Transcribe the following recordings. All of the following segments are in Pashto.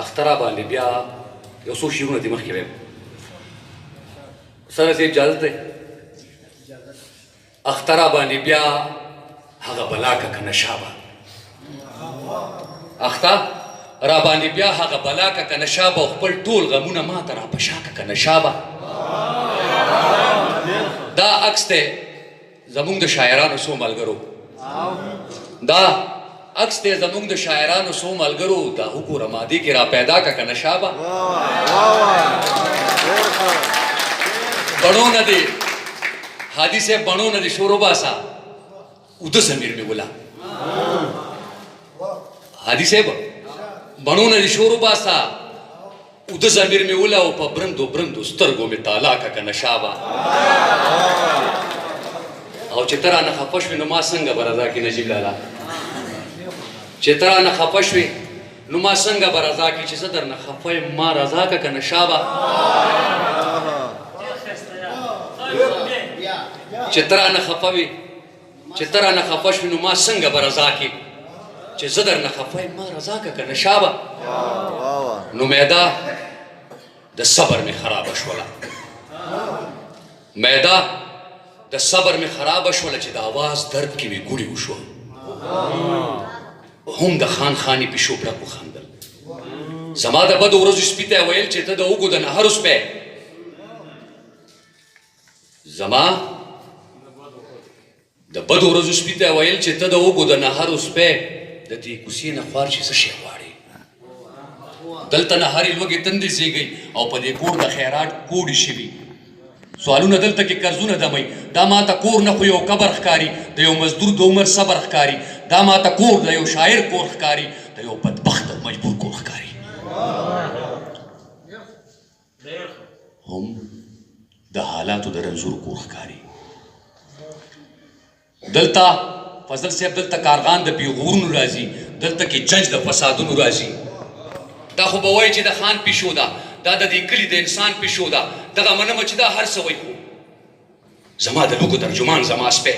اختر باندې بیا یو څو شعرونه دې مخکې وایم سره صاحب اجازت دی اختر باندې بیا هغه بلا که که نشا به اختر را باندې بیا هغه بلا که که نشا به او خپل ټول غمونه ما ته را په شا که که نشا به دا عکس دی زمونږ د شاعرانو څو ملګرو دا عکس دی زمونږ د شاعرانو څو ملګرو دا وګوره مادې کې را پیدا که که نشا به بڼو نه دی حاجي صاحب بڼو نه دی شور وباسه اوده ضمیر مې وله حاجي صاحب بڼو نه دی شور وباسه اوده ضمیر مې وله او په برندو برندو سترګو مې تالا که که نشا به او چې ته رانه خفه شوې نو ما څنګه به رضا کړي نجیب لالا چې ته رانه خفه شوې نو ما څنګه به رضا کړي چې زه درنه خفه یم ما رضا که که نشا به چې ته رانه خفه وې چې ته رانه خفه شوې نو ما څنګه به رضا کړي چې زه درنه خفه یم ما رضا که که نشا به نو معده د صبر مې خرابه شوله معده د صبر مې خرابه شوله چې د اواز درد کې مې ګوړې وشوه هم د خان خاني پیشو برک وخندل زما د بدو ورځو سپي ته یې ویل چې ته د اوږو د نهرو سپی زما د بدو ورځو سپي ته یې ویل چې ته د اوږو د نهرو سپی د دې کوڅې نه خوار چې څه شی غواړې دلته نهرې لوږې تندې زیږئ او په دې کور د خیرات کوډې شوي سوالونه دلته کې قرضونه دمئ دا ما ته کور نه خو یو قبر ښکاري د یو مزدور د عمر صبر ښکاري دا ما ته کور د یو شاعر کور ښکاري د یو بدبخت او مجبور کور ښکاري هم د حالاتو د رنځور کور ښکاري دلته فضل صاحب دلته کارغان د پیغورونو راځي دلته کې جنج د فسادونو راځي دا خو به وایي چې د خان پیشو ده دا د دې کلي د انسان پیشو ده دغه منمه چې دا هر څه وایي خو زما د لوږو ترجمان زما سپی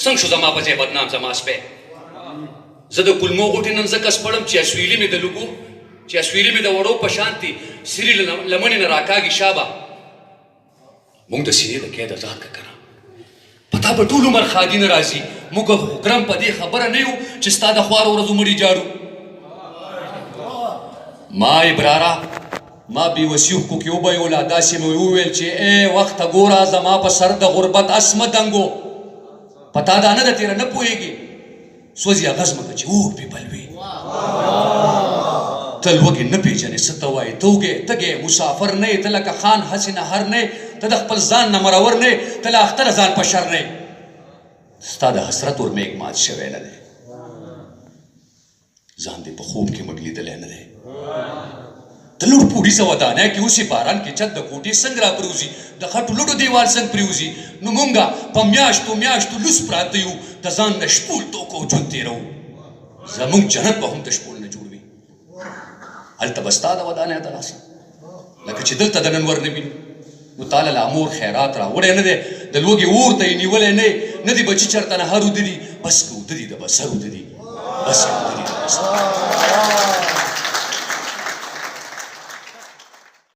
څنګه شو زما په ځای بدنام زما سپی زه د کلمو غوټې نن ځکه سپړم چې اسویلي مې د لوږو چې اسویلي مې د وړو په شانتي سري لمنې نه راکاږي شابه موږ د سینې د قید ازاد که کنه پتا به ټول عمر خادي نه راځي موږ ګرم په دې خبره نه یو چې ستا د خوارو ورځو مړي جاړو ما ابراره ما بېوسي حقوق یې وبایوله داسې مې وویل چې ای وخته ګوره زما په سر د غربت اسمه دنګو په تا دا نه ده تېره نه پوهېږي سوځي اغز مه که چې اور پې بل وي ته لوږې نه پېژنې څه ته وایې ته وږې تږې مسافر نه یې ته لکه خان هسې نهر نه ته د خپل ځان نه مرور نه ته له اختره ځان په شر نه ستا د حسرت ورمېږ مات شوی نه دی ځان دې په خوب کې مږ لیدلی نه دی د لوړ پوړیزه ودانۍ کې اوسې باران کې چت د کوټې څنګه را پروزي د خټو لوډو دیوال څنګه پریوزي نو مونږه په میاشتو میاشتو لوس پراته یو د ځان نه شپول توکو ژوند تېروو زمونږ جنت به هم د شپول نه جوړ وي هلته به ستا د ودانۍ دغسې لکه چې دلته د نن ور نه وینو نو تاله له امور خیرات راوړی نه دی د لوږې اور ته یې نیولی نه دی بچي چېرته نهر اوده دي بس که اوده دي د بسر اوده دي بس یې اوده دي د بسر